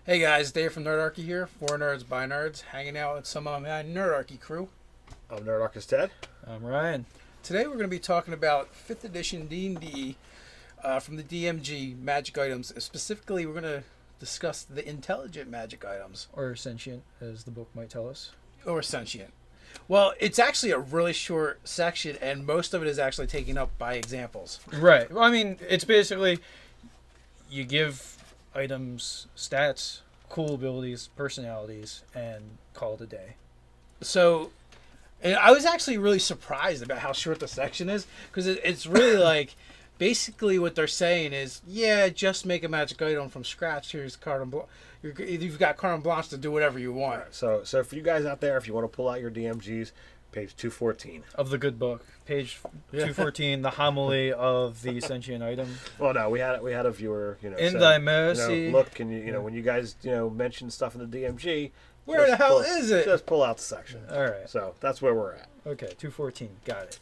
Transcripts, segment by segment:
Hey guys, Dave from Nerdarchy here, for nerds by nerds, hanging out with some of my Nerdarchy crew. I'm Nerdarchy Ted. I'm Ryan. Today we're going to be talking about 5th edition D&D from the DMG magic items. Specifically, we're going to discuss the intelligent magic items. Or sentient, as the book might tell us. Or sentient. Well, it's actually a really short section, and most of it is actually taken up by examples. Right. Well, I mean, it's basically you give items stats, cool abilities, personalities, and call it a day. So, and I was actually really surprised about how short the section is, because it's really like, basically what they're saying is, yeah, just make a magic item from scratch. Here's carte blanche. You've got carte blanche to do whatever you want. So for you guys out there, if you want to pull out your DMGs, page 214 of the good book, page 214, the homily of the sentient item. Well, no, we had a viewer, in said, thy mercy. look, can you, when you guys, mention stuff in the DMG, where the hell is it? Just pull out the section. All right. So that's where we're at. Okay, 214. Got it.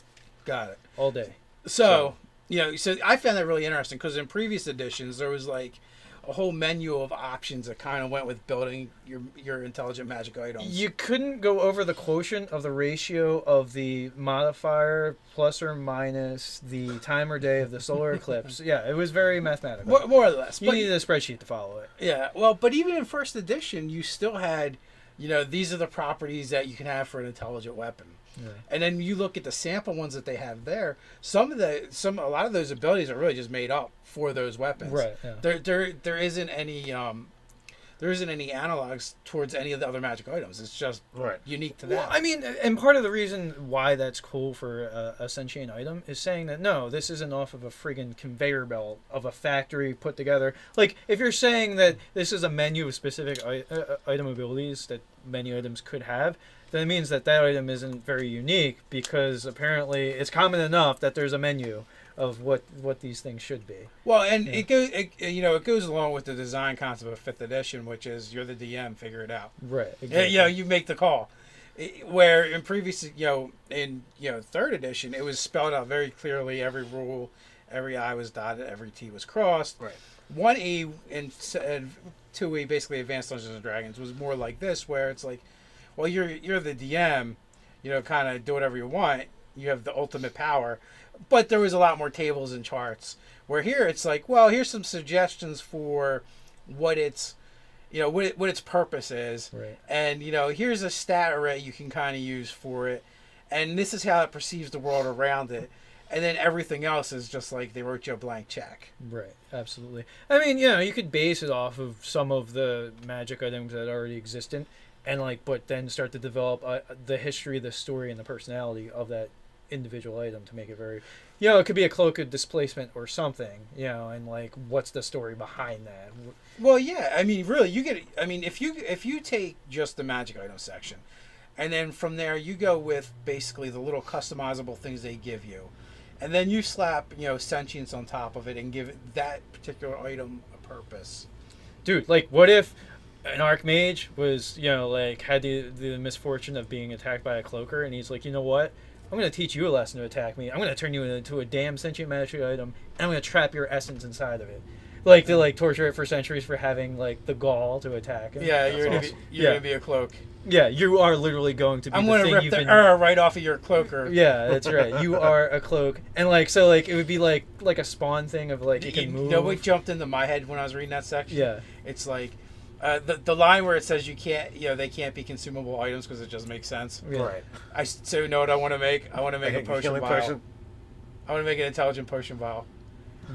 It. All day. So I found that really interesting because in previous editions there was like a whole menu of options that kind of went with building your intelligent magic items. You couldn't go over the quotient of the ratio of the modifier plus or minus the time or day of the solar eclipse. Yeah, it was very mathematical. More or less. You needed a spreadsheet to follow it. Yeah, well, but even in first edition, you still had, these are the properties that you can have for an intelligent weapon. Yeah. And then you look at the sample ones that they have there. A lot of those abilities are really just made up for those weapons. Right. Yeah. There isn't any analogs towards any of the other magic items. It's just unique to that. Well, I mean, and part of the reason why that's cool for a sentient item is saying that no, this isn't off of a friggin' conveyor belt of a factory put together. Like if you're saying that this is a menu of specific item abilities that many items could have, then it means that item isn't very unique because apparently it's common enough that there's a menu of what these things should be. Well, and it goes along with the design concept of 5th edition, which is you're the DM, figure it out. Right. Exactly. You make the call. Where in previous, in 3rd edition, it was spelled out very clearly. Every rule, every I was dotted, every T was crossed. Right. 1E and 2E, basically Advanced Dungeons and Dragons, was more like this, where it's like, well, you're the DM, kind of do whatever you want. You have the ultimate power, but there was a lot more tables and charts. Where here it's like, well, here's some suggestions for what its, what its purpose is, right. And here's a stat array you can kind of use for it, and this is how it perceives the world around it, and then everything else is just like they wrote you a blank check. Right. Absolutely. I mean, you could base it off of some of the magic items that already existed. And but then start to develop the history, the story, and the personality of that individual item to make it very, it could be a cloak of displacement or something, and what's the story behind that? Well, yeah, I mean, really, if you take just the magic item section, and then from there you go with basically the little customizable things they give you, and then you slap sentience on top of it and give that particular item a purpose. Dude, what if an archmage was, had the misfortune of being attacked by a cloaker, and he's like, you know what? I'm going to teach you a lesson to attack me. I'm going to turn you into a damn sentient magic item, and I'm going to trap your essence inside of it. To torture it for centuries for having, the gall to attack him. Yeah, you're going to be a cloak. Yeah, you are literally going to be I'm going to rip the right off of your cloaker. Yeah, that's right. You are a cloak. And, it would be like a spawn thing of, you can move. You know what jumped into my head when I was reading that section? Yeah. It's like... the line where it says you can't, they can't be consumable items because it just makes sense. Yeah. Right. So you know what I want to make? I want to make a potion vial. Potion. I want to make an intelligent potion vial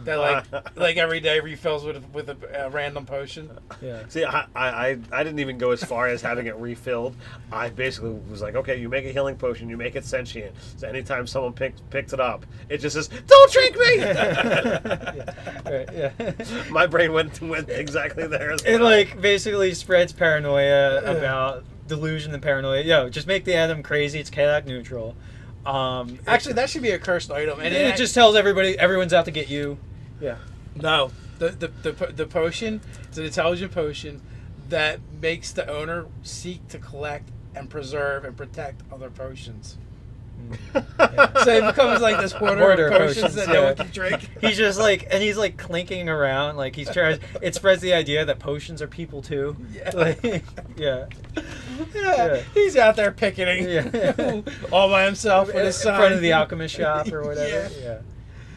that every day refills with a random potion. Yeah. See, I didn't even go as far as having it refilled. I basically was like, okay, you make a healing potion, you make it sentient. So anytime someone picks it up, it just says, "Don't drink me." Yeah. My brain went exactly there as well. It basically spreads paranoia about delusion and paranoia. Just make the atom crazy. It's chaotic neutral. Actually, that should be a cursed item, and it just tells everyone's out to get you. Yeah. No, the potion is an intelligent potion that makes the owner seek to collect and preserve and protect other potions. So he becomes like this hoarder of potions that no one can drink. He's just like, and he's like clinking around, like he's trying. It spreads the idea that potions are people too. Yeah. Like, yeah. He's out there picketing all by himself with his in sign. front of the alchemist shop or whatever. Yeah.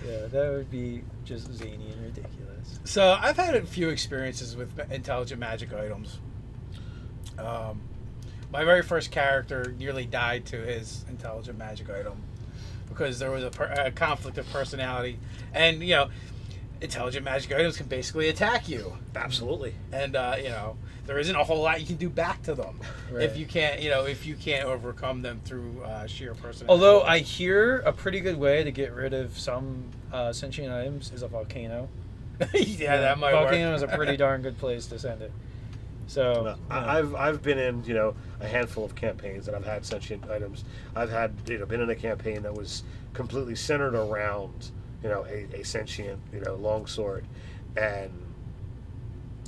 Yeah, that would be just zany and ridiculous. So I've had a few experiences with intelligent magic items. My very first character nearly died to his intelligent magic item because there was a conflict of personality, and intelligent magic items can basically attack you. Absolutely. And there isn't a whole lot you can do back to them Right. if you can't overcome them through sheer personality. Although I hear a pretty good way to get rid of some sentient items is a volcano. That might Volcano work. is a pretty darn good place to send it. So No, I've been in a handful of campaigns that I've had sentient items. I've had been in a campaign that was completely centered around a sentient longsword, and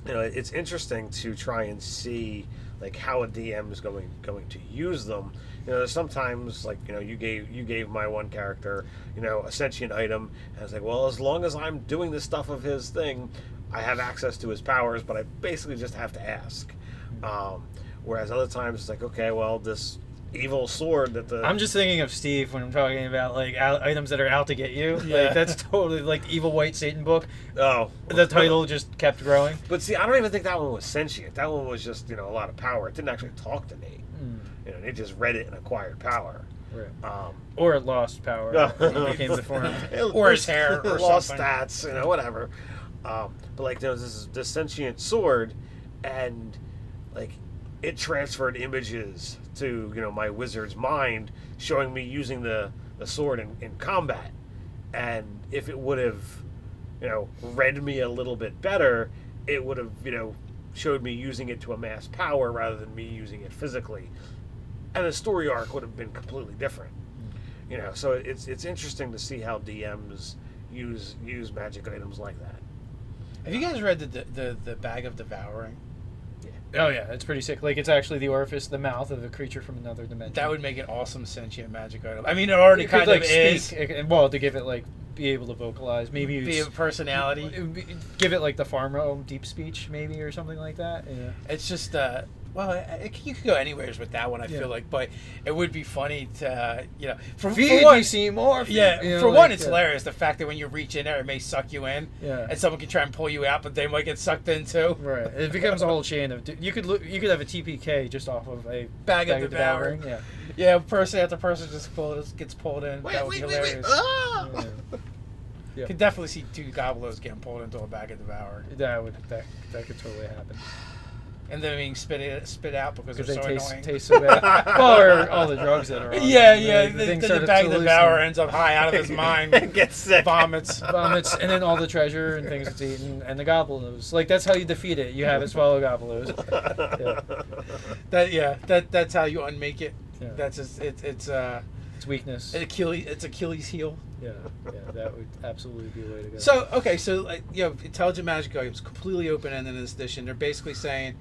it's interesting to try and see like how a DM is going to use them. Sometimes like you gave my one character a sentient item, and I was like, well, as long as I'm doing this stuff of his thing, I have access to his powers, but I basically just have to ask. Whereas other times it's like, okay, well, this evil sword that the I'm just thinking of Steve when I'm talking about like items that are out to get you. Yeah. Like that's totally like the Evil White Satan book. oh The title just kept growing. But see, I don't even think that one was sentient. That one was just a lot of power. It didn't actually talk to me. It just read it and acquired power. Right. Or it lost power. It became deformed. Or his hair, or lost something. stats, whatever. But like there was this sentient sword, and like it transferred images to my wizard's mind, showing me using the sword in combat. And if it would have read me a little bit better, it would have showed me using it to amass power rather than me using it physically, and the story arc would have been completely different. So it's interesting to see how DMs use magic items like that. Have you guys read the Bag of Devouring? Oh yeah, it's pretty sick. Like it's actually the orifice, the mouth of a creature from another dimension. That would make an awesome sentient magic item. I mean, it already It could, kind of like, is. speak, well, to give it like be able to vocalize, maybe Be a it's, personality. give it like the farmer deep speech, maybe, or something like that. Yeah. It's just you could go anywhere with that one. I Yeah. feel like, but it would be funny to for Feed one, me, Seymour. yeah. You know, For like, one, it's yeah. hilarious the fact that when you reach in there, it may suck you in, Yeah. and someone can try and pull you out, but they might get sucked in too. Right. It becomes a whole chain of. You could have a TPK just off of a Bag of Devouring. Yeah. Yeah, person after person just gets pulled in. That would be hilarious. Ah! Yeah. Yeah. Could definitely see two goblins getting pulled into a Bag of Devouring, That could totally happen. and then being spit out because they're Because so they annoying. taste so bad. Well, or all the drugs that are on. Yeah, them. yeah. The The, thing the started Bag of to Devourer hallucinate. ends up high out of his mind, Get sick. vomits. Vomits, and then all the treasure and things it's eaten, and the gobblenos. Like that's how you defeat it. You have it swallow gobblenos. That's how you unmake it. Yeah. That's just, it's Weakness. Achilles heel. Yeah, that would absolutely be the way to go. So okay, so intelligent magic items completely open ended in this edition. They're basically saying,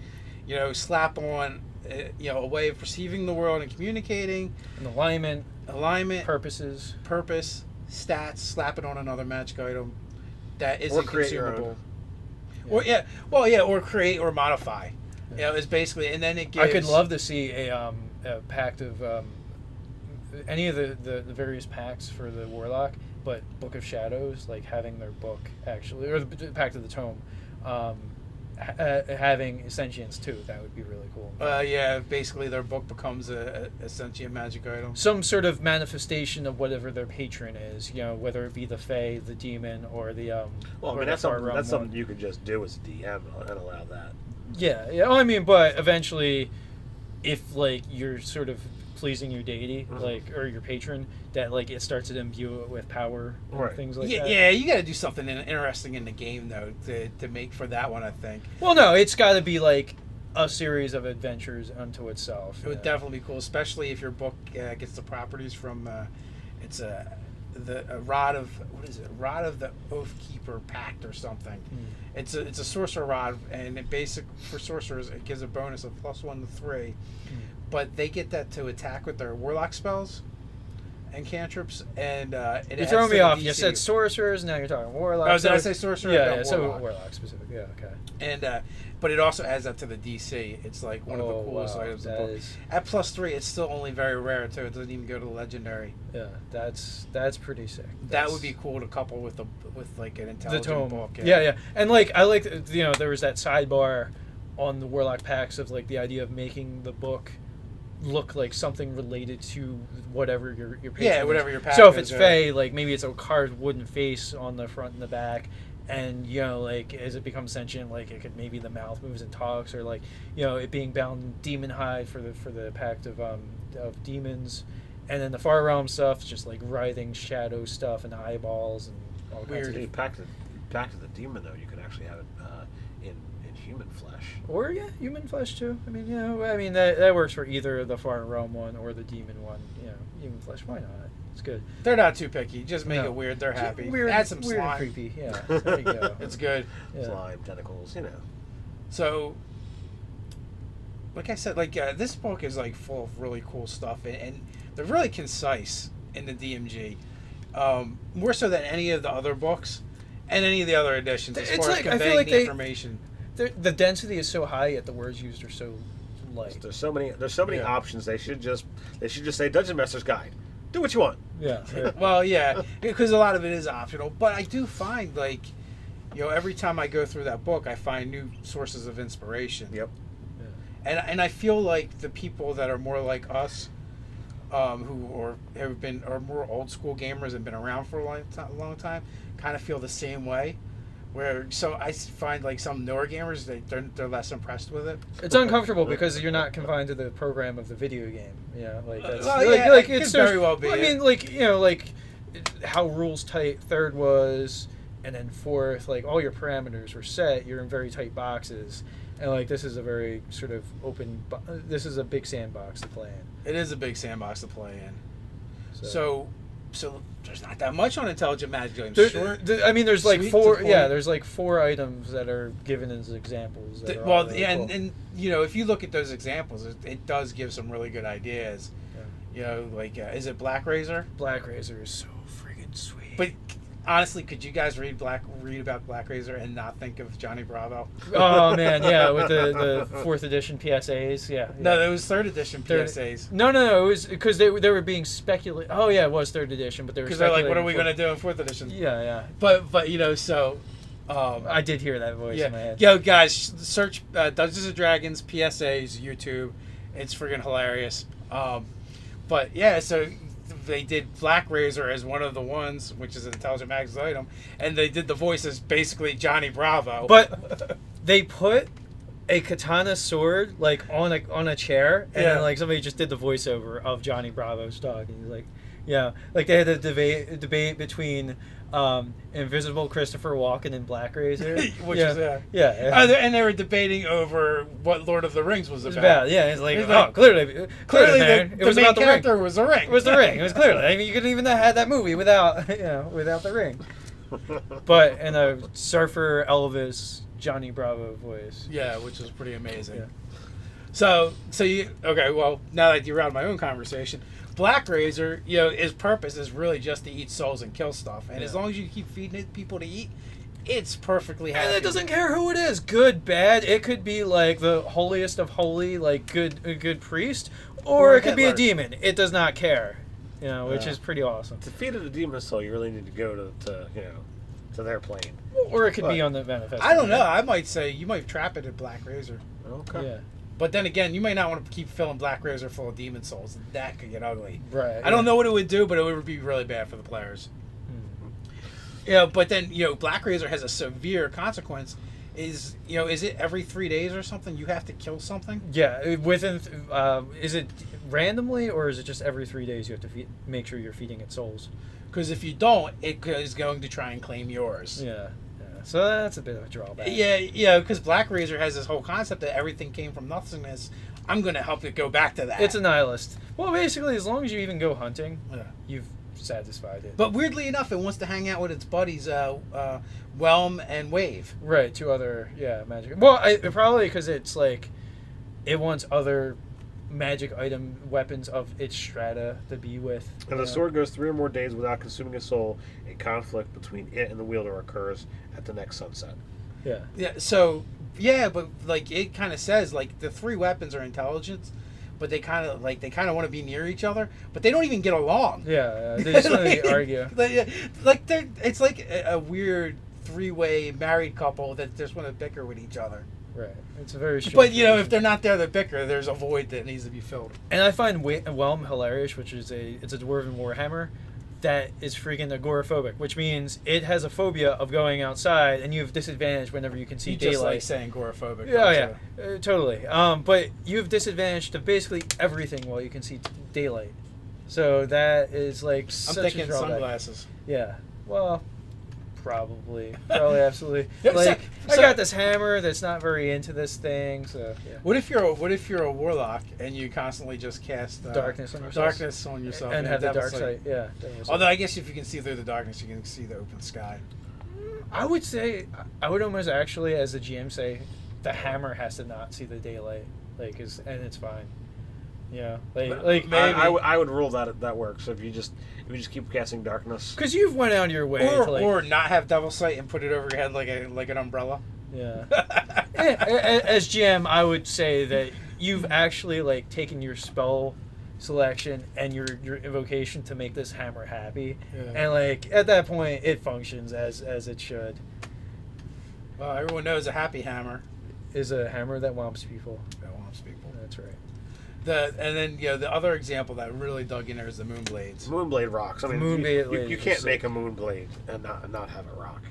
slap on, a way of perceiving the world and communicating, and alignment, purpose, stats, slap it on another magic item that isn't Or create your consumable. Yeah. Or create or modify. It's basically, and then it gives. I could love to see a pact of any of the various pacts for the warlock, but Book of Shadows, like having their book actually, or the Pact of the Tome, having sentience too. That would be really cool. Basically their book becomes a sentient magic item. Some sort of manifestation of whatever their patron is, whether it be the Fae, the demon, or the Well, I or mean the that's Far something, Realm that's one. something you could just do as a DM and allow that. Yeah. Well, I mean, but eventually, if like you're sort of pleasing your deity, like or your patron, that like it starts to imbue it with power and Right. things like Yeah, that. yeah, you got to do something interesting in the game though to make for that one. I think Well, no, it's got to be like a series of adventures unto itself. it would definitely be cool, especially if your book gets the properties from it's a rod of rod of the Oathkeeper Pact or something. It's a sorcerer rod, and for sorcerers it gives a bonus of +1 to 3. But they get that to attack with their warlock spells. and cantrips, and it You're adds throwing to me the off. You DC. said sorcerers, now you're talking warlocks. Oh, did I say sorcerer? Yeah, No, yeah. So warlock. warlock specific. Yeah, okay. And but it also adds up to the DC. It's like one of the coolest items in the book. At +3, it's still only very rare too. It doesn't even go to legendary. Yeah, that's pretty sick. That would be cool to couple with like an intelligent the tome book. Yeah, and like I like there was that sidebar on the warlock packs of like the idea of making the book look like something related to whatever your patron Yeah, is. whatever your pack So if is, it's Fey, like maybe it's a carved wooden face on the front and the back, and like as it becomes sentient, like it could maybe the mouth moves and talks, or like it being bound in demon hide for the pact of demons, and then the far realm stuff, just like writhing shadow stuff and eyeballs and all kinds of Weird. Pact of the demon though, you could actually have it in human flesh. Or human flesh too. I mean, that works for either the far realm one or the demon one. Human flesh. Why not? It's good. They're not too picky. Just make No. it weird. They're happy. Weird, Add some weird slime. and creepy. Yeah, there you go. It's good. Yeah. Slime, tentacles, So, like I said, like this book is like full of really cool stuff, and they're really concise in the DMG, more so than any of the other books and any of the other editions. As It's far like- as I feel conveying like the they- information. The density is so high, yet the words used are so light. There's so many Yeah. options. They should just say Dungeon Master's Guide. Do what you want. Yeah. Well, yeah, because a lot of it is optional, but I do find like, every time I go through that book, I find new sources of inspiration. Yep. And I feel like the people that are more like us, who are more old school gamers and been around for a long time, kind of feel the same way. So I find like some newer gamers they're less impressed with it. It's uncomfortable because you're not confined to the program of the video game. Yeah, like that's Well, like, yeah, like it it's could very well be. I mean, like how rules tight third was, and then fourth, like all your parameters were set. You're in very tight boxes, and like this is a very sort of open. This is a big sandbox to play in. It is a big sandbox to play in. So there's not that much on Intelligent Magic games. There's like Sweet four. to the Yeah, point. the's like 4 items that are given as examples. That are all Well, really yeah, cool. and if you look at those examples, it does give some really good ideas. Like is it Black Razor? Black Razor is so friggin' sweet. But honestly, could you guys read about Black Razor and not think of Johnny Bravo? Oh man, yeah, with the 4th edition PSAs, yeah. No, that was 3rd edition Third- PSAs. No, it was because they were being speculated. Oh yeah, it was 3rd edition, but they were Because they're like, what are we speculating going to do in 4th edition? Yeah. But so. I did hear that voice in my head. Yo, guys, search Dungeons and Dragons PSAs YouTube. It's friggin' hilarious. But yeah, so they did Black Razor as one of the ones, which is an Intelligent Magic's item, and they did the voice as basically Johnny Bravo. But they put a katana sword like on a chair, and then like somebody just did the voiceover of Johnny Bravo's dog, and he's like, like they had a debate between Invisible Christopher Walken and Black Razor, which is and they were debating over what Lord of the Rings was It's about. bad. Yeah, it's like, It's like- clearly, the man, it was main about the ring. character was the ring. It was the ring. It was clearly. I mean, you couldn't even have had that movie without the ring. But in a surfer Elvis Johnny Bravo voice. Yeah, which was pretty amazing. Yeah. So you okay? Well, now that you're out of my own conversation, Black Razor, his purpose is really just to eat souls and kill stuff, and as long as you keep feeding it people to eat, it's perfectly happy. And it doesn't care who it is, good, bad. It could be like the holiest of holy, like a good priest, or it could be a Hitler. demon. It does not care, which is pretty awesome. To feed it a demon soul, you really need to go to their plane. Or it could be But- on the manifest. I don't know. I might say you might trap it at Black Razor. Okay. Yeah. But then again, you may not want to keep filling Black Razor full of demon souls. That could get ugly. Right. I don't know what it would do, but it would be really bad for the players. But then, Black Razor has a severe consequence. Is it every 3 days or something? You have to kill something? Yeah, within. Is it randomly, or is it just every 3 days you have to make sure you're feeding it souls? Because if you don't, it is going to try and claim yours. Yeah. So that's a bit of a drawback. Yeah, because Black Razor has this whole concept that everything came from nothingness. I'm going to help it go back to that. It's a nihilist. Well, basically, as long as you even go hunting, Yeah. you've satisfied it. But weirdly enough, it wants to hang out with its buddies, Whelm and Wave. Right, 2 other magic. Well, probably because it's like it wants other magic item weapons of its strata to be with. And the sword goes 3 or more days without consuming a soul. A conflict between it and the wielder occurs at the next sunset. Yeah. Yeah. So yeah, but like it kind of says like the 3 weapons are intelligence, but they kind of want to be near each other, but they don't even get along. Yeah. They just want to argue. It's like a weird 3-way married couple that just want to bicker with each other. Right. It's a very strange. But if they're not there to bicker, there's a void that needs to be filled. And I find Whelm hilarious, which is it's a dwarven warhammer that is freaking agoraphobic, which means it has a phobia of going outside, and you have disadvantage whenever you can see You daylight. just like saying agoraphobic. Yeah, totally. But you have disadvantage to basically everything while you can see daylight. So that is like I'm such thinking a drawback. sunglasses. Yeah. Well, probably, absolutely. Yeah, Like so- I got this hammer that's not very into this thing. So yeah. What if you're a warlock and you constantly just cast Darkness on yourself. darkness on yourself And have the dark devil's side. Yeah. definitely. Although I guess if you can see through the darkness, you can see the open sky. I would say I would almost actually, as the GM, say the hammer has to not see the daylight, and it's fine. Yeah, maybe I would rule that works. So if you just keep casting darkness, because you've went out of your way to Or not have devil sight and put it over your head like an umbrella. yeah. As GM, I would say that you've actually taken your spell selection and your invocation to make this hammer happy, Yeah. and at that point it functions as it should. Well, everyone knows a happy hammer Is a hammer that whomps people. that wants people. That's right. And then the other example that really dug in there is the moonblades. Moonblade rocks. I mean, Moonblade you is can't sick. make a moonblade and not have it rock.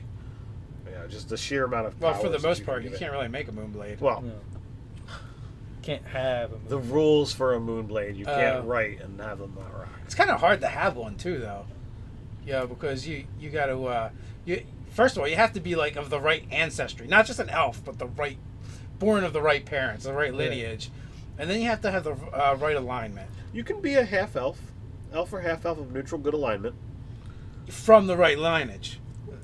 Just the sheer amount of Well, powers for the that most can part, give you it. can't really make a moonblade. Well, No. Can't have a the rules for a moonblade you can't Oh. write and have them not rock. It's kind of hard to have one too, though. Yeah, because you got to first of all you have to be of the right ancestry, not just an elf, but born of the right parents, the right lineage, and then you have to have the right alignment You can be a half elf or half elf of neutral good alignment. from the right lineage,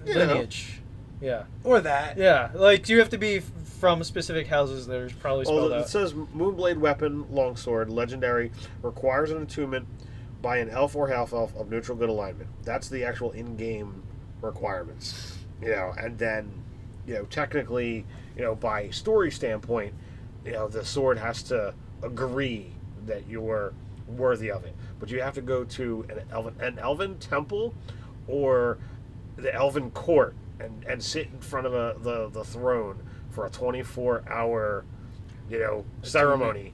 You know. lineage. Yeah. or that. Yeah. You have to be from specific houses that are probably spelled Well, it out. says Moonblade weapon, longsword, legendary, requires an attunement by an elf or half elf of neutral good alignment. That's the actual in-game requirements. And then, technically, by story standpoint, the sword has to agree that you're worthy of it. But you have to go to an elven temple or the elven court and sit in front of the throne for a 24-hour ceremony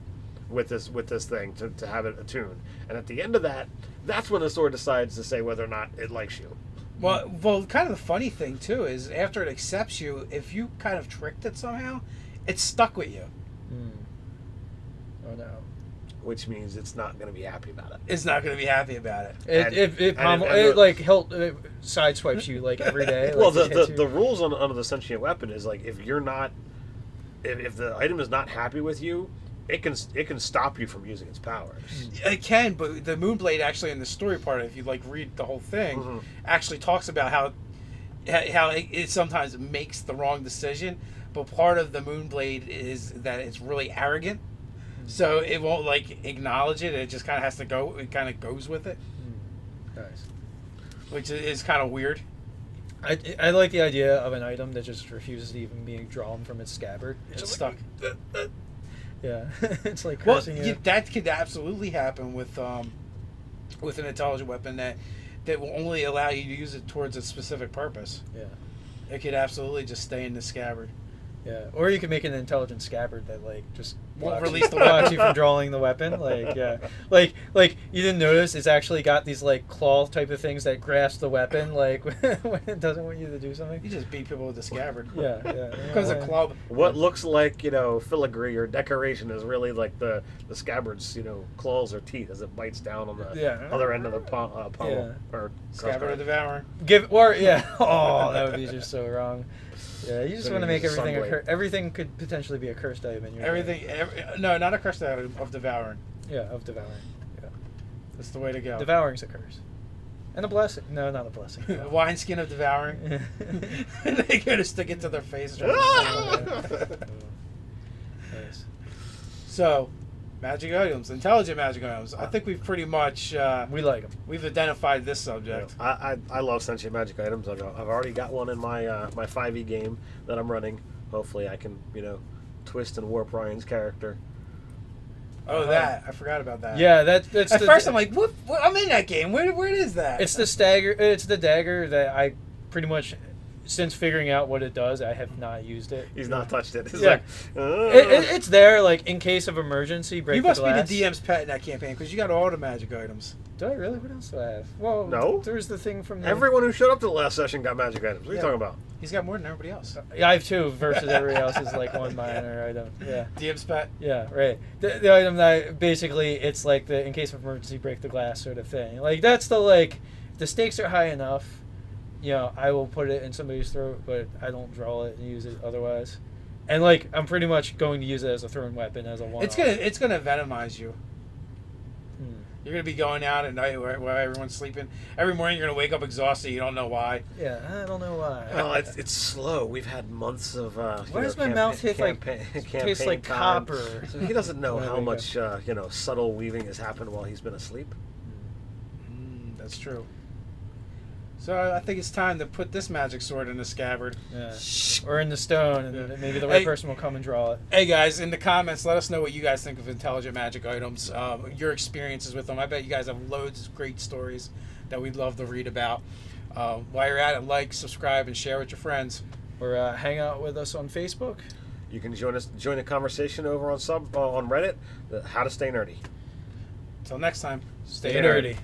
with this thing to have it attuned. And at the end of that, that's when the sword decides to say whether or not it likes you. Well, kind of the funny thing too is after it accepts you, if you kind of tricked it somehow, it's stuck with you. Oh no. Which means it's not going to be happy about it. It's not going to be happy about it. It sideswipes you every day. Well, it hits you. the rules under the sentient weapon is if you're not, if the item is not happy with you, it can stop you from using its powers. It can, but the Moonblade actually in the story part, if you read the whole thing, actually talks about how it sometimes makes the wrong decision. But part of the Moonblade is that it's really arrogant, so it won't acknowledge it. It just kind of has to go. It kind of goes with it, Nice. which is kind of weird. I like the idea of an item that just refuses to even be drawn from its scabbard. It's stuck. Yeah, it's like Well, cursing you. that could absolutely happen with an intelligent weapon that will only allow you to use it towards a specific purpose. Yeah, It could absolutely just stay in the scabbard. yeah. Or you can make an intelligent scabbard that just Won't blocks release the blocks weapon. you from drawing the weapon. You didn't notice it's actually got these claw type of things that grasp the weapon when it doesn't want you to do something. You just beat people with the scabbard. Yeah. Because a club. What looks like filigree or decoration is really the scabbard's claws or teeth as it bites down on the other end of the pommel or Scabbard of Devourer. Oh, that would be just so wrong. Yeah, you just So want to you make use a everything sunblade. everything could potentially be a cursed item in your life. No, not a curse of devouring. Yeah, of devouring. Yeah. That's the way to go. Devouring's a curse. And a blessing. No, not a blessing. No. Wineskin of devouring. They go to stick it to their face. Nice. So, Magic items, intelligent magic items. I think we've pretty much We like them. we've identified this subject. I love sentient magic items. I've already got one in my my 5e game that I'm running. Hopefully, I can twist and warp Ryan's character. Oh, that I forgot about that. Yeah, that's. At first, I'm like, what? I'm in that game. Where is that? It's the stagger. It's the dagger that I pretty much, since figuring out what it does, I have not used it. He's not touched it. He's Yeah. like, It's there, like in case of emergency. Break You the must be glass. the DM's pet in that campaign because you got all the magic items. Do I really? What else do I have? Well, No. There's the thing from the. Everyone who showed up to the last session got magic items. What are you Yeah. talking about? He's got more than everybody else. Yeah, I have two versus everybody else is like one minor item. Yeah. DM's pet. Yeah, right. The item that basically it's like the in case of emergency break the glass sort of thing. Like that's the like the stakes are high enough. I will put it in somebody's throat, but I don't draw it and use it otherwise. And like I'm pretty much going to use it as a thrown weapon as a one. It's gonna venomize you. You're gonna be going out at night where everyone's sleeping. Every morning you're gonna wake up exhausted. You don't know why. Yeah, I don't know why. Well, it's slow. We've had months of. Why does my mouth taste like campaign time. copper? So he doesn't know When I how wake much subtle weaving has happened while he's been asleep. That's true. So I think it's time to put this magic sword in the scabbard. Yeah. Or in the stone, and Yeah. maybe the right Hey. person will come and draw it. Hey guys, in the comments, let us know what you guys think of intelligent magic items, your experiences with them. I bet you guys have loads of great stories that we'd love to read about. While you're at it, like, subscribe, and share with your friends. Or hang out with us on Facebook. You can join the conversation over on on Reddit. How to stay nerdy. Until next time, Stay nerdy.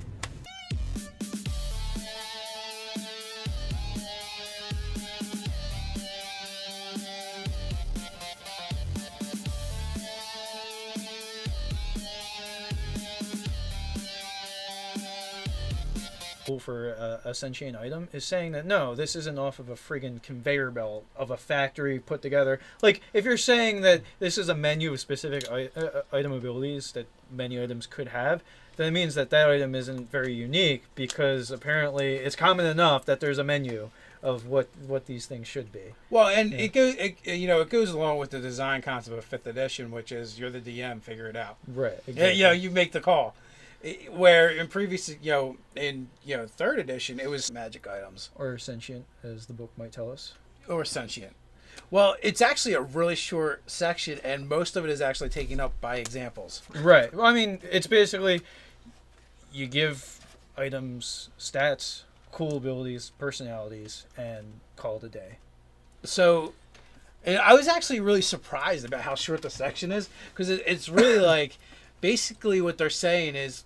For a sentient item is saying that no, this isn't off of a friggin' conveyor belt of a factory put together. Like if you're saying that this is a menu of specific item abilities that menu items could have, then it means that that item isn't very unique because apparently it's common enough that there's a menu of what these things should be. Well, and it goes along with the design concept of 5th edition, which is you're the DM, figure it out. Right. Exactly. You make the call. Where in previous, in 3rd edition, it was magic items. Or sentient, as the book might tell us. Or sentient. Well, it's actually a really short section, and most of it is actually taken up by examples. Right. Well, I mean, it's basically you give items stats, cool abilities, personalities, and call it a day. So, and I was actually really surprised about how short the section is, because it's really like... Basically, what they're saying is,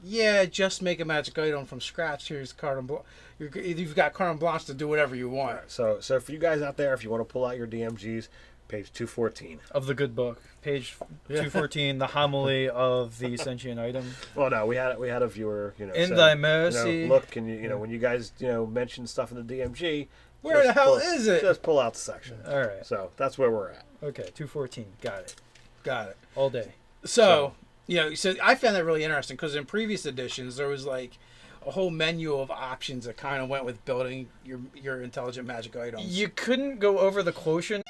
just make a magic item from scratch. Here's carte blanche. You've got carte blanche to do whatever you want. Right, so for you guys out there, if you want to pull out your DMGs, page 214 of the good book, page 214, the homily of the sentient item. Well, no, we had a viewer, in said, thy mercy. look, can you, when you guys, mention stuff in the DMG, where the hell is it? Just pull out the section. All right. So that's where we're at. Okay, 214. Got it. All day. So I found that really interesting because in previous editions there was like a whole menu of options that kind of went with building your intelligent magic items. You couldn't go over the quotient.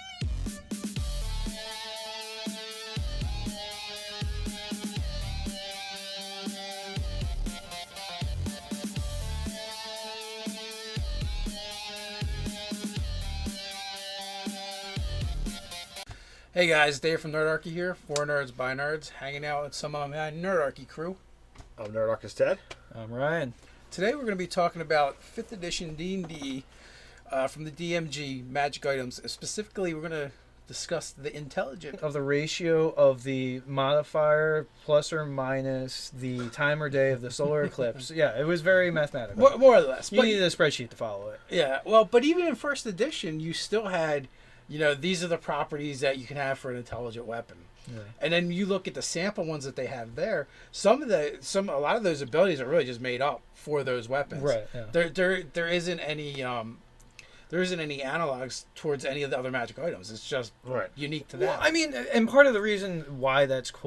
Hey guys, Dave from Nerdarchy here, for nerds by nerds, hanging out with some of my Nerdarchy crew. I'm Nerdarchy Ted. I'm Ryan. Today we're going to be talking about 5th edition D&D from the DMG magic items. Specifically, we're going to discuss the intelligent of the ratio of the modifier plus or minus the time or day of the solar eclipse. Yeah, it was very mathematical. More or less. You needed a spreadsheet to follow it. Yeah, well, but even in 1st edition, you still had... these are the properties that you can have for an intelligent weapon. Yeah. And then you look at the sample ones that they have there. A lot of those abilities are really just made up for those weapons. Right. Yeah. There isn't any analogs towards any of the other magic items. It's just unique to that. Well, I mean, and part of the reason why that's cool